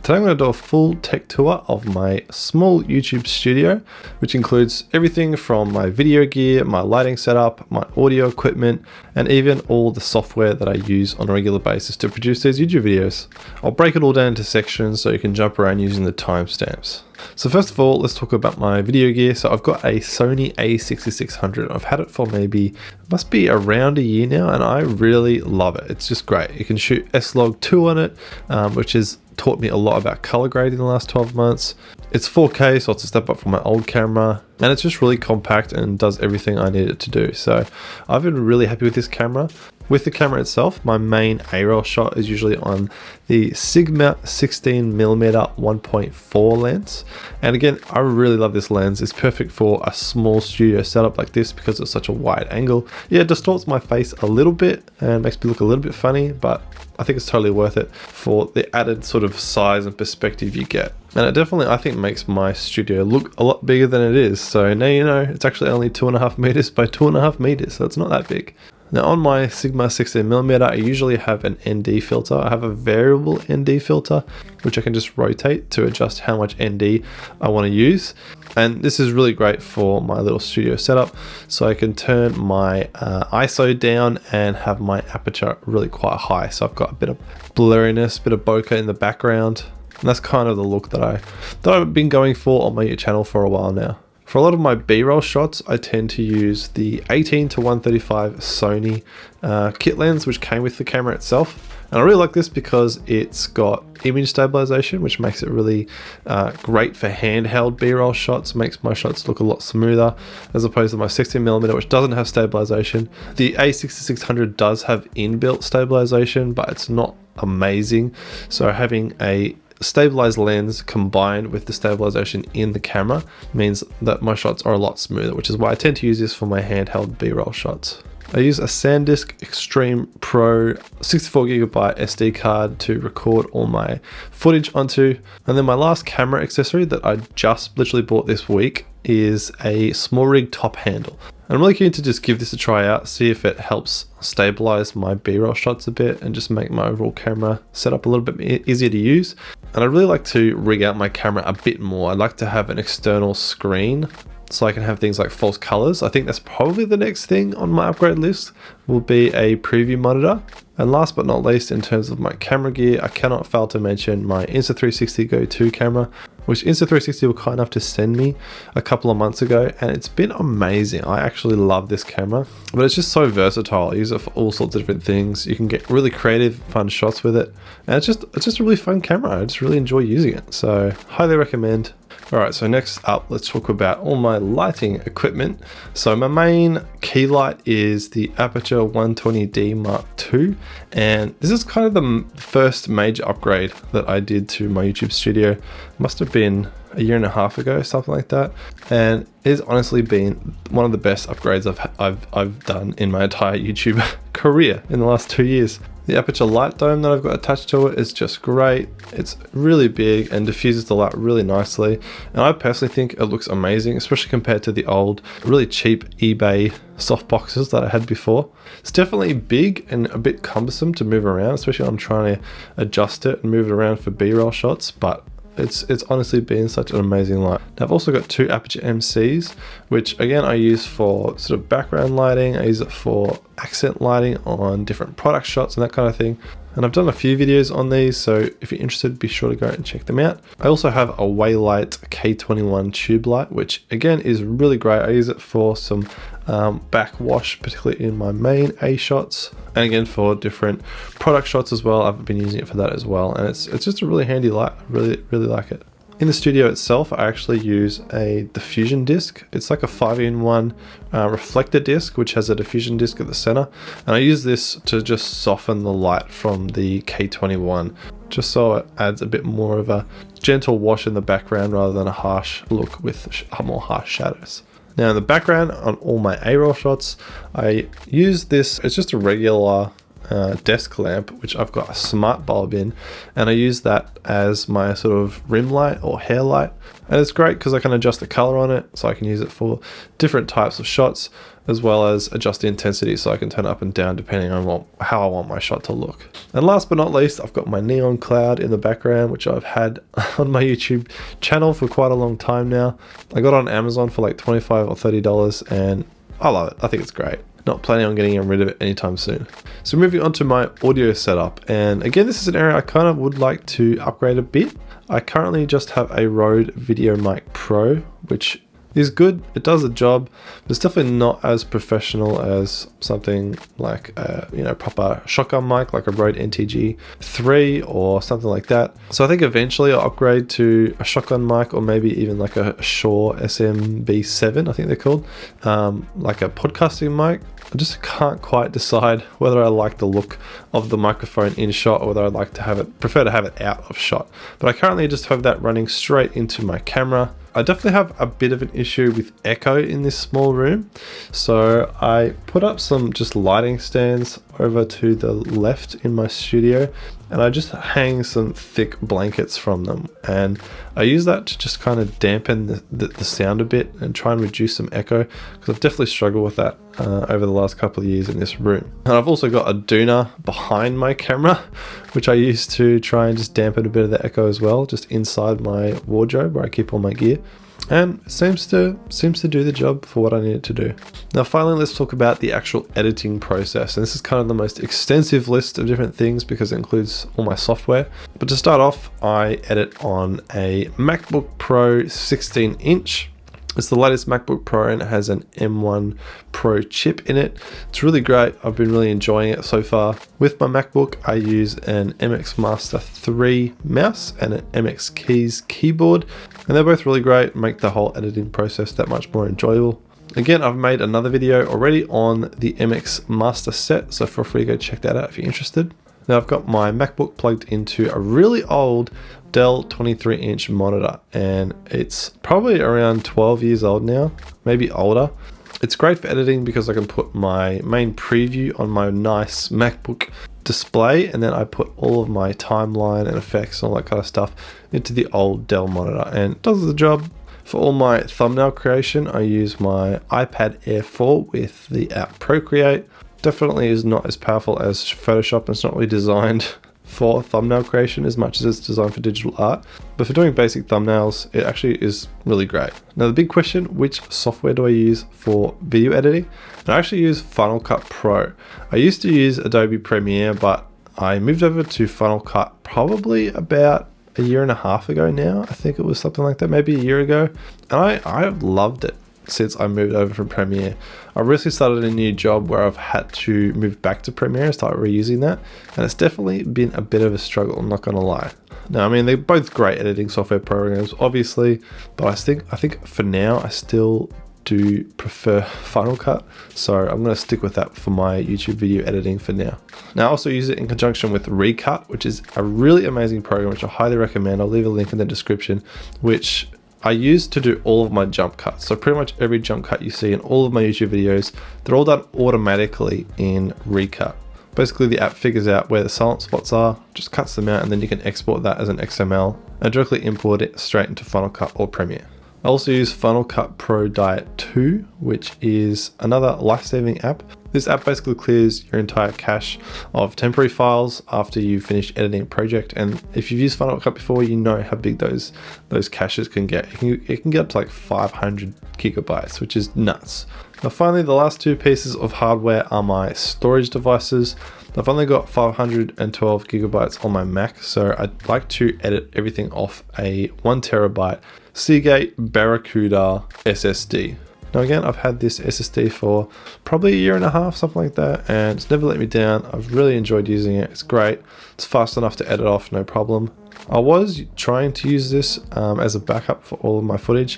Today I'm going to do a full tech tour of my small YouTube studio, which includes everything from my video gear, my lighting setup, my audio equipment, and even all the software that I use on a regular basis to produce these YouTube videos. I'll break it all down into sections so you can jump around using the timestamps. So first of all, let's talk about my video gear. So I've got a Sony a6600. I've had it for maybe, it must be around a year now, and I really love it. It's just great. You can shoot S-Log2 on it, which has taught me a lot about color grading in the last 12 months. It's 4K, so it's a step up from my old camera, and it's just really compact and does everything I need it to do. So I've been really happy with this camera. With the camera itself, my main A-roll shot is usually on the Sigma 16mm 1.4 lens. And again, I really love this lens. It's perfect for a small studio setup like this because it's such a wide angle. Yeah, it distorts my face a little bit and makes me look a little bit funny, but I think it's totally worth it for the added sort of size and perspective you get. And it definitely, I think, makes my studio look a lot bigger than it is. So now you know, it's actually only 2.5 meters by 2.5 meters, so it's not that big. Now on my Sigma 16mm, I usually have an ND filter. I have a variable ND filter, which I can just rotate to adjust how much ND I want to use. And this is really great for my little studio setup. So I can turn my ISO down and have my aperture really quite high. So I've got a bit of blurriness, a bit of bokeh in the background. And that's kind of the look that I've been going for on my channel for a while now. For a lot of my B-roll shots, I tend to use the 18-135 Sony kit lens, which came with the camera itself. And I really like this because it's got image stabilization, which makes it really great for handheld B-roll shots, makes my shots look a lot smoother as opposed to my 16mm, which doesn't have stabilization. The A6600 does have inbuilt stabilization, but it's not amazing. So having a stabilized lens combined with the stabilization in the camera means that my shots are a lot smoother, which is why I tend to use this for my handheld B-roll shots. I use a SanDisk Extreme Pro 64GB SD card to record all my footage onto. And then my last camera accessory that I just literally bought this week is a small rig top handle. I'm really keen to just give this a try out, see if it helps stabilize my B-roll shots a bit and just make my overall camera setup a little bit easier to use. And I'd really like to rig out my camera a bit more. I'd like to have an external screen so I can have things like false colors. I think that's probably the next thing on my upgrade list, will be a preview monitor. And last but not least, in terms of my camera gear, I cannot fail to mention my Insta360 Go 2 camera, which Insta360 were kind enough to send me a couple of months ago, and it's been amazing. I actually love this camera, but it's just so versatile. I use it for all sorts of different things. You can get really creative, fun shots with it, and it's just a really fun camera. I just really enjoy using it, so highly recommend. Alright, so next up, let's talk about all my lighting equipment. So my main key light is the Aperture 120D Mark II, and this is kind of the first major upgrade that I did to my YouTube studio. Must have been a year and a half ago, something like that, and it has honestly been one of the best upgrades I've done in my entire YouTube career in the last 2 years. The aperture light dome that I've got attached to it is just great. It's really big and diffuses the light really nicely. And I personally think it looks amazing, especially compared to the old, really cheap eBay softboxes that I had before. It's definitely big and a bit cumbersome to move around, especially when I'm trying to adjust it and move it around for B-roll shots, but it's honestly been such an amazing light. Now I've also got two Aperture MCs, which again I use for sort of background lighting. I use it for accent lighting on different product shots and that kind of thing. And I've done a few videos on these, so if you're interested, be sure to go and check them out. I also have a Waylite K21 tube light, which again is really great. I use it for some backwash, particularly in my main A shots, and again for different product shots as well. I've been using it for that as well, and it's just a really handy light. I really like it. In the studio itself, I actually use a diffusion disc. It's like a 5-in-1 reflector disc, which has a diffusion disc at the center. And I use this to just soften the light from the K21, just so it adds a bit more of a gentle wash in the background rather than a harsh look with more harsh shadows. Now in the background on all my A-roll shots, I use this, it's just a regular desk lamp, which I've got a smart bulb in, and I use that as my sort of rim light or hair light. And it's great because I can adjust the color on it, so I can use it for different types of shots, as well as adjust the intensity, so I can turn it up and down depending on how I want my shot to look. And last but not least, I've got my neon cloud in the background, which I've had on my YouTube channel for quite a long time now. I got it on Amazon for like $25 or $30, and I love it. I think it's great. Not planning on getting rid of it anytime soon. So moving on to my audio setup, and again, this is an area I kind of would like to upgrade a bit. I currently just have a Rode VideoMic Pro, which is good. It does the job, but it's definitely not as professional as something like a proper shotgun mic, like a Rode NTG 3 or something like that. So I think eventually I'll upgrade to a shotgun mic, or maybe even like a Shure SMB7, I think they're called, like a podcasting mic. I just can't quite decide whether I like the look of the microphone in shot, or whether I'd like to prefer to have it out of shot. But I currently just have that running straight into my camera. I definitely have a bit of an issue with echo in this small room. So I put up some just lighting stands over to the left in my studio, and I just hang some thick blankets from them. And I use that to just kind of dampen the sound a bit and try and reduce some echo, because I've definitely struggled with that over the last couple of years in this room. And I've also got a doona behind my camera, which I use to try and just dampen a bit of the echo as well, just inside my wardrobe where I keep all my gear. And it seems to do the job for what I need it to do. Now finally, let's talk about the actual editing process. And this is kind of the most extensive list of different things because it includes all my software. But to start off, I edit on a MacBook Pro 16-inch. It's the latest MacBook Pro, and it has an M1 Pro chip in it. It's really great. I've been really enjoying it so far. With my MacBook, I use an MX Master 3 mouse and an MX Keys keyboard, and they're both really great, make the whole editing process that much more enjoyable. Again, I've made another video already on the MX Master set, so feel free to go check that out if you're interested. Now I've got my MacBook plugged into a really old Dell 23-inch monitor, and it's probably around 12 years old now, maybe older. It's great for editing because I can put my main preview on my nice MacBook display, and then I put all of my timeline and effects and all that kind of stuff into the old Dell monitor, and it does the job. For all my thumbnail creation, I use my iPad Air 4 with the app Procreate. Definitely is not as powerful as Photoshop, and it's not really designed for thumbnail creation as much as it's designed for digital art. But for doing basic thumbnails, it actually is really great. Now the big question, which software do I use for video editing? And I actually use Final Cut Pro. I used to use Adobe Premiere, but I moved over to Final Cut probably about a year and a half ago now. I think it was something like that, maybe a year ago. And I've loved it since I moved over from Premiere. I recently started a new job where I've had to move back to Premiere and start reusing that, and it's definitely been a bit of a struggle, I'm not gonna lie. Now, I mean, they're both great editing software programs, obviously, but I think for now I still do prefer Final Cut, so I'm going to stick with that for my YouTube video editing for now. Now I also use it in conjunction with Recut, which is a really amazing program which I highly recommend. I'll leave a link in the description, which I use to do all of my jump cuts. So pretty much every jump cut you see in all of my YouTube videos, they're all done automatically in Recut. Basically the app figures out where the silent spots are, just cuts them out, and then you can export that as an XML and directly import it straight into Final Cut or Premiere. I also use Final Cut Pro Diet 2, which is another life-saving app. This app basically clears your entire cache of temporary files after you finish editing a project. And if you've used Final Cut before, you know how big those caches can get. It can get up to like 500 gigabytes, which is nuts. Now finally, the last two pieces of hardware are my storage devices. I've only got 512 gigabytes on my Mac, so I'd like to edit everything off a 1 terabyte Seagate Barracuda SSD. Now again, I've had this SSD for probably a year and a half, something like that, and it's never let me down. I've really enjoyed using it. It's great. It's fast enough to edit off, no problem. I was trying to use this as a backup for all of my footage,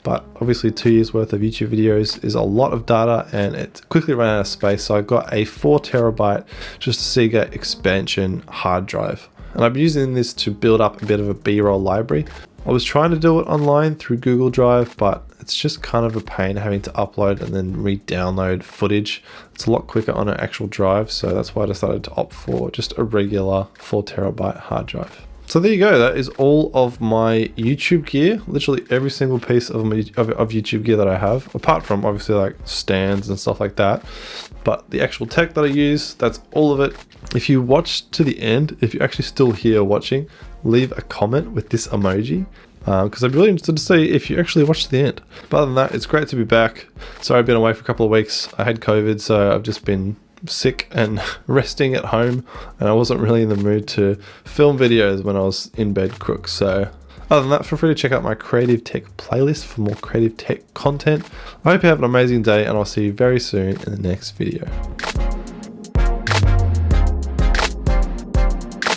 but obviously 2 years worth of YouTube videos is a lot of data and it quickly ran out of space. So I got a 4 terabyte, just a Seagate expansion hard drive. And I've been using this to build up a bit of a B-roll library. I was trying to do it online through Google Drive, but it's just kind of a pain having to upload and then re-download footage. It's a lot quicker on an actual drive, so that's why I decided to opt for just a regular 4TB hard drive. So there you go, that is all of my YouTube gear, literally every single piece of YouTube gear that I have, apart from obviously like stands and stuff like that. But the actual tech that I use, that's all of it. If you watch to the end, if you're actually still here watching, leave a comment with this emoji, because I'm really interested to see if you actually watched to the end. But other than that, it's great to be back. Sorry I've been away for a couple of weeks. I had COVID, so I've just been sick and resting at home, and I wasn't really in the mood to film videos when I was in bed crook. So other than that, feel free to check out my creative tech playlist for more creative tech content. I hope you have an amazing day, and I'll see you very soon in the next video.